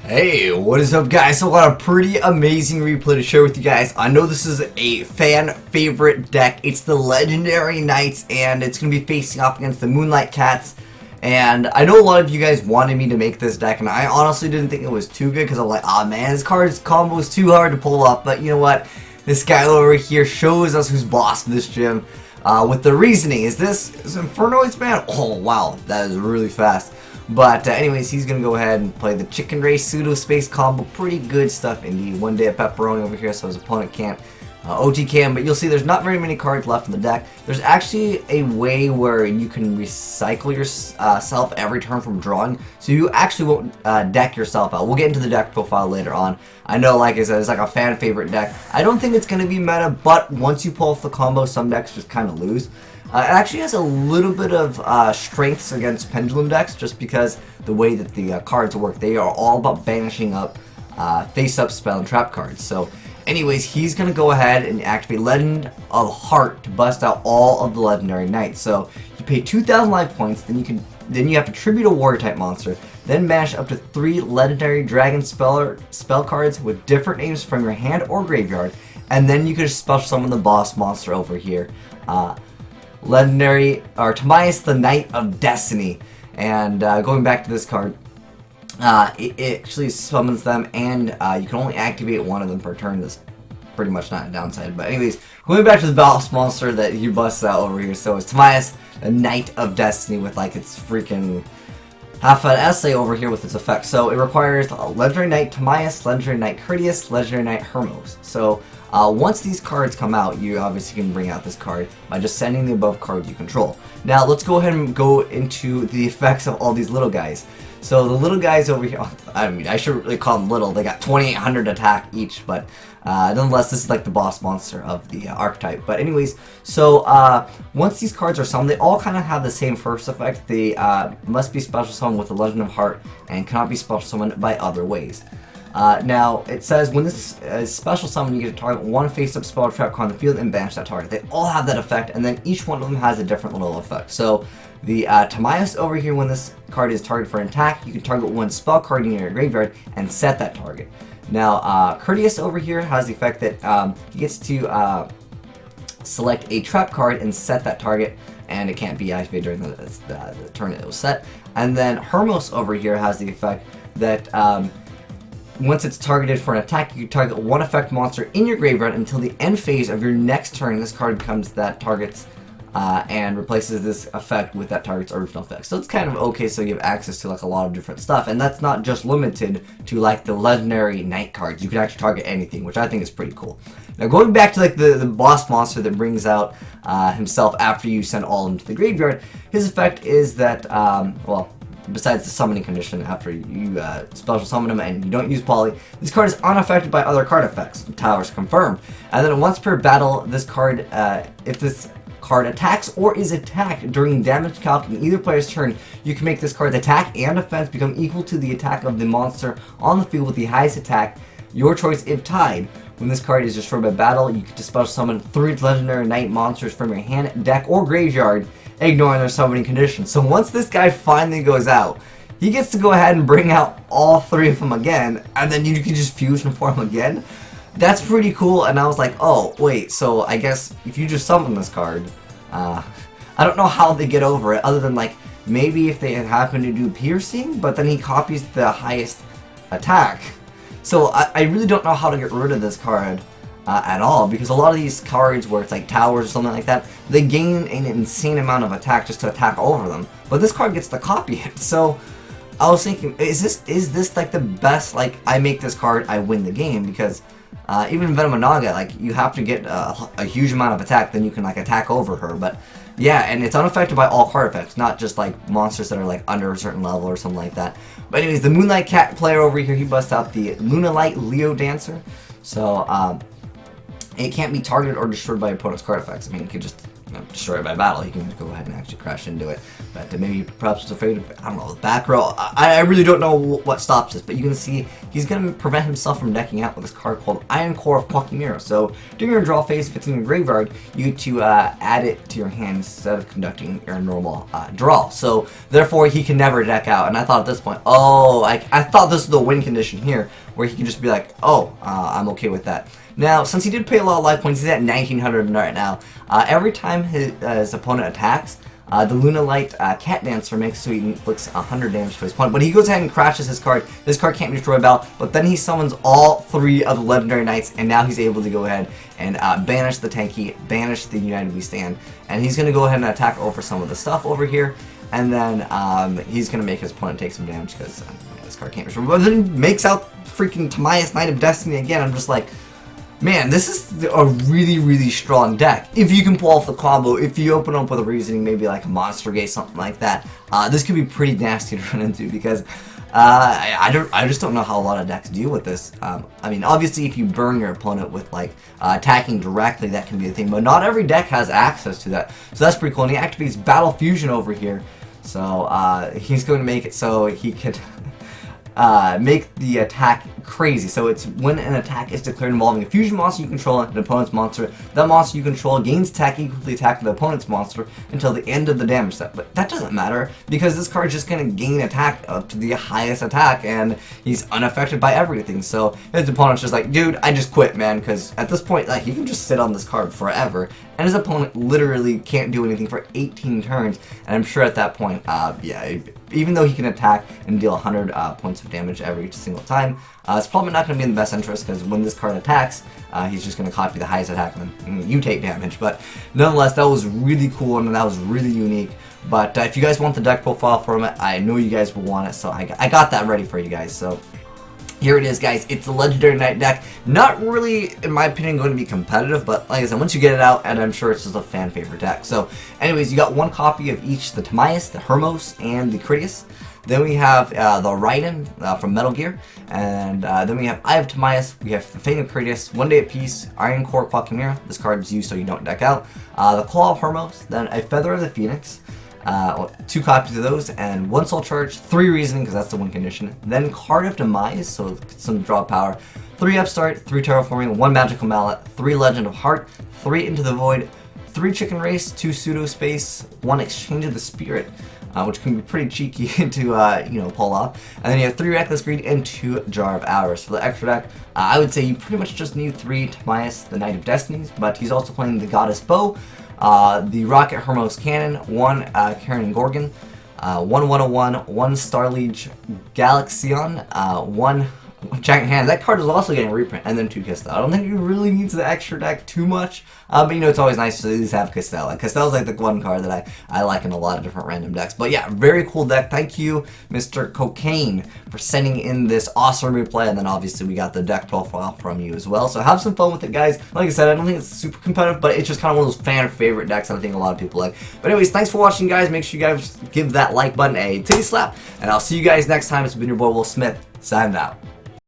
Hey, what is up guys? So I got a pretty amazing replay to share with you guys. I know this is a fan favorite deck. It's the Legendary Knights and it's going to be facing off against the Moonlight Cats. And I know a lot of you guys wanted me to make this deck and I honestly didn't think it was too good because I'm like, oh man, this card's combo is too hard to pull off. But you know what? This guy over here shows us who's boss in this gym. With the reasoning, is Infernoid's man? Oh wow, that is really fast. But anyways, he's going to go ahead and play the Chicken Race Pseudo Space combo. Pretty good stuff indeed. One day of Pepperoni over here so his opponent can't. OT can, but you'll see there's not very many cards left in the deck. There's actually a way where you can recycle yourself every turn from drawing. So you actually won't deck yourself out. We'll get into the deck profile later on. I know, like I said, it's like a fan favorite deck. I don't think it's going to be meta, but once you pull off the combo, some decks just kind of lose. It actually has a little bit of strengths against pendulum decks just because the way that the cards work. They are all about banishing up face-up spell and trap cards. So anyways, he's going to go ahead and activate Legend of Heart to bust out all of the Legendary Knights. So you pay 2,000 life points, then you have to tribute a Warrior type monster, then banish up to 3 Legendary Dragon spell cards with different names from your hand or graveyard, and then you can special summon the boss monster over here. Legendary, or Azneyes, the Knight of Destiny. And going back to this card, it actually summons them, and you can only activate one of them per turn. That's pretty much not a downside. But anyways, going back to the boss monster that he busts out over here. So it's Azneyes, the Knight of Destiny, with like its freaking half an essay over here with its effect. So it requires Legendary Knight Azneyes, Legendary Knight Courteous, Legendary Knight Hermos. So once these cards come out, you obviously can bring out this card by just sending the above cards you control. Now let's go ahead and go into the effects of all these little guys. So the little guys over here, I mean, I should really call them little. They got 2,800 attack each, but nonetheless, this is like the boss monster of the archetype. But anyways, so once these cards are summoned, they all kind of have the same first effect. They must be special summoned with the Legend of Heart and cannot be special summoned by other ways. Now, it says when this is special summon, you get to target one face-up spell or trap card on the field and banish that target. They all have that effect, and then each one of them has a different little effect. So, the Azneyes over here, when this card is targeted for an attack, you can target one spell card in your graveyard and set that target. Now, Courteous over here has the effect that he gets to select a trap card and set that target, and it can't be activated during the turn that it was set. And then Hermos over here has the effect that once it's targeted for an attack, you can target one effect monster in your graveyard until the end phase of your next turn. This card becomes that target's and replaces this effect with that target's original effect. So it's kind of okay, so you have access to like a lot of different stuff, and that's not just limited to like the Legendary Knight cards. You can actually target anything, which I think is pretty cool. Now going back to like the boss monster that brings out himself after you send all of them to the graveyard, his effect is that, well, besides the summoning condition after you special summon him and you don't use poly, this card is unaffected by other card effects. Towers confirmed. And then once per battle, this card, if this card attacks or is attacked during damage calc in either player's turn, you can make this card's attack and defense become equal to the attack of the monster on the field with the highest attack, your choice if tied. When this card is destroyed by battle, you can special summon 3 Legendary Knight monsters from your hand, deck, or graveyard, ignoring their summoning conditions. So once this guy finally goes out, he gets to go ahead and bring out all 3 of them again, and then you can just fusion form again. That's pretty cool, and I was like, oh, wait, so I guess if you just summon this card, I don't know how they get over it, other than like, maybe if they happen to do piercing, but then he copies the highest attack. So I really don't know how to get rid of this card at all, because a lot of these cards where it's like towers or something like that, they gain an insane amount of attack just to attack over them, but this card gets to copy it. So I was thinking, is this like the best, like I make this card, I win the game? Because even Venom Naga, like you have to get a huge amount of attack, then you can like attack over her. But yeah, and it's unaffected by all card effects, not just like monsters that are like under a certain level or something like that. But anyways, the Moonlight Cat player over here, he busts out the Lunalight Leo Dancer. So it can't be targeted or destroyed by opponent's card effects. I mean, you can just destroy it by battle. He can go ahead and actually crash into it. But maybe perhaps was afraid of, I don't know, the back row. I really don't know what stops this, but you can see he's going to prevent himself from decking out with this card called Iron Core of Quackimira. So during your draw phase, if it's in your graveyard, you get to add it to your hand instead of conducting your normal draw. So therefore, he can never deck out. And I thought at this point, oh, I thought this was the win condition here, where he can just be like, oh, I'm okay with that. Now, since he did pay a lot of life points, he's at 1900 right now. Every time his opponent attacks, the Lunalight Cat Dancer makes so he inflicts 100 damage to his opponent. But he goes ahead and crashes his card. This card can't be destroyed by battle, but then he summons all 3 of the Legendary Knights, and now he's able to go ahead and banish the Tanky, banish the United We Stand, and he's going to go ahead and attack over some of the stuff over here, and then he's going to make his opponent take some damage because this card can't be destroyed. But then he makes out freaking Azneyes, Knight of Destiny again. I'm just like, man, this is a really, really strong deck. If you can pull off the combo, if you open up with a reasoning, maybe like a Monster Gate, something like that, this could be pretty nasty to run into because I just don't know how a lot of decks deal with this. I mean, obviously, if you burn your opponent with like attacking directly, that can be a thing, but not every deck has access to that. So that's pretty cool. And he activates Battle Fusion over here, so he's going to make it so he could make the attack crazy. So it's when an attack is declared involving a fusion monster you control and an opponent's monster, that monster you control gains attack equal to the attack of the opponent's monster until the end of the damage step. But that doesn't matter because this card is just going to gain attack up to the highest attack and he's unaffected by everything. So his opponent's just like, dude, I just quit, man, because at this point, like, he can just sit on this card forever and his opponent literally can't do anything for 18 turns. And I'm sure at that point, yeah, even though he can attack and deal 100 points of damage every single time, it's probably not going to be in the best interest because when this card attacks, he's just going to copy the highest attack and then you take damage. But nonetheless, that was really cool and that was really unique. But if you guys want the deck profile from it, I know you guys will want it, so I got that ready for you guys. So here it is, guys. It's a Legendary Knight deck. Not really, in my opinion, going to be competitive, but like I said, once you get it out, and I'm sure it's just a fan favorite deck. So anyways, you got 1 copy of each, the Azneyes, the Hermos, and the Critias. Then we have the Raiden from Metal Gear, and then we have Eye of Azneyes, we have the Fang of Critias, 1 Day at Peace, Iron Core Quackimira. This card is used so you don't deck out. The Claw of Hermos, then a Feather of the Phoenix, 2 copies of those, and 1 Soul Charge, 3 Reasoning, because that's the win condition. Then Card of Demise, so some draw power. 3 Upstart, 3 Terraforming, 1 Magical Mallet, 3 Legend of Heart, 3 Into the Void, 3 Chicken Race, 2 Pseudo Space, 1 Exchange of the Spirit, which can be pretty cheeky to you know, pull off. And then you have 3 Reckless Greed and 2 Jar of Hours. For the extra deck, I would say you pretty much just need 3 Azneyes, the Knight of Destinies, but he's also playing the Goddess Bow, the Rocket Hermos Cannon, 1 Karen and Gorgon, 1 101, 1 Starliege Galaxion, 1 Giant Hand. That card is also getting a reprint, and then 2 Kistel. I don't think it really needs the extra deck too much, but you know, it's always nice to at least have Kistel. Like, Kistel's like the one card that I like in a lot of different random decks. But yeah, very cool deck. Thank you, Mr. Cocaine, for sending in this awesome replay, and then obviously we got the deck profile from you as well. So have some fun with it, guys. Like I said, I don't think it's super competitive, but it's just kind of one of those fan favorite decks that I think a lot of people like. But anyways, thanks for watching, guys. Make sure you guys give that like button a titty slap, and I'll see you guys next time. It's been your boy Will Smith, signing out.